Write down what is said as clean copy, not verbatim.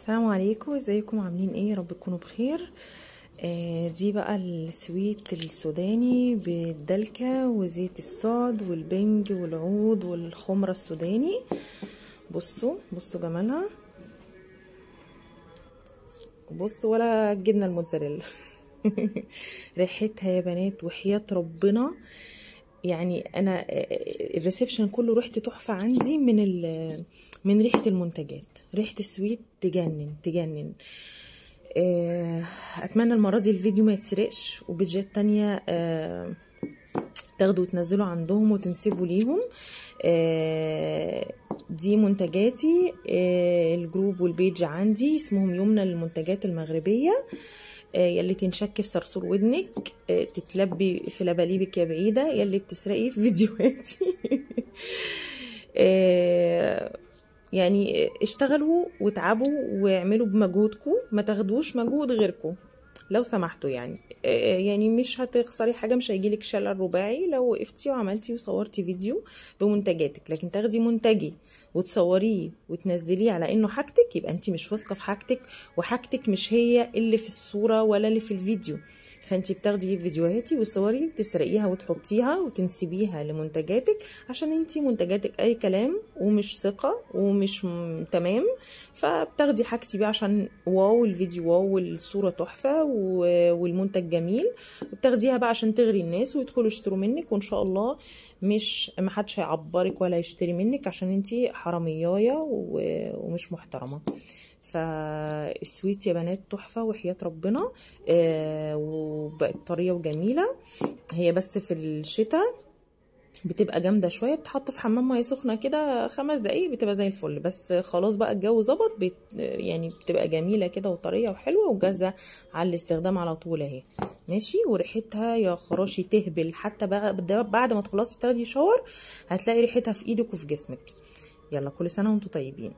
السلام عليكم، ازيكم؟ عاملين ايه؟ يا رب تكونوا بخير. دي بقى السويت السوداني بالدلكة وزيت الصاد والبنج والعود والخمرة السوداني. بصوا جمالها. بصوا ولا الجبنة الموتزاريلا. ريحتها يا بنات وحياة ربنا، يعني انا الريسبشن كله ريحته تحفه عندي من ريحه المنتجات. ريحه السويت تجنن تجنن. اتمنى المره دي الفيديو ما يتسرقش، وبيدجات تانية تاخدوا وتنزلوا عندهم وتنسبوا ليهم. دي منتجاتي. الجروب والبيج عندي اسمهم يمنى للمنتجات المغربيه. يلي تنشك في صرصور ودنك، تتلبي في لباليبك يا بعيدة يلي بتسرقي في فيديوهاتي. يعني اشتغلوا وتعبوا واعملوا بمجهودكم، ما تاخدوش مجهود غيركم لو سمحتوا. يعني مش هتخسري حاجه، مش هيجيلك شلل رباعي لو وقفتي وعملتي وصورتي فيديو بمنتجاتك. لكن تاخدي منتجي وتصوريه وتنزليه على انه حاجتك، يبقى انت مش واثقه في حاجتك، وحاجتك مش هي اللي في الصوره ولا اللي في الفيديو. فانت بتاخدي فيديوهاتي وصوري وتسرقيها وتحطيها وتنسبيها لمنتجاتك، عشان انت منتجاتك اي كلام ومش ثقه ومش تمام. فبتاخدي حاجتي بقى عشان واو الفيديو واو والصوره تحفه والمنتج جميل، بتاخديها بقى عشان تغري الناس ويدخلوا يشتروا منك، وان شاء الله ما حدش هيعبرك ولا يشتري منك عشان انت حراميايه ومش محترمه. فالسويت يا بنات تحفه وحياه ربنا. وبقت طريه وجميله. هي بس في الشتاء بتبقى جامده شويه، بتحط في حمام ميه سخنه كده 5 دقايق بتبقى زي الفل. بس خلاص بقى الجو ظبط، يعني بتبقى جميله كده وطريه وحلوه وجاهزه على الاستخدام على طول اهي. ماشي. وريحتها يا خراشي تهبل، حتى بقى بعد ما تخلصي تاخدي شاور هتلاقي ريحتها في ايدك وفي جسمك. يلا كل سنه وانتم طيبين.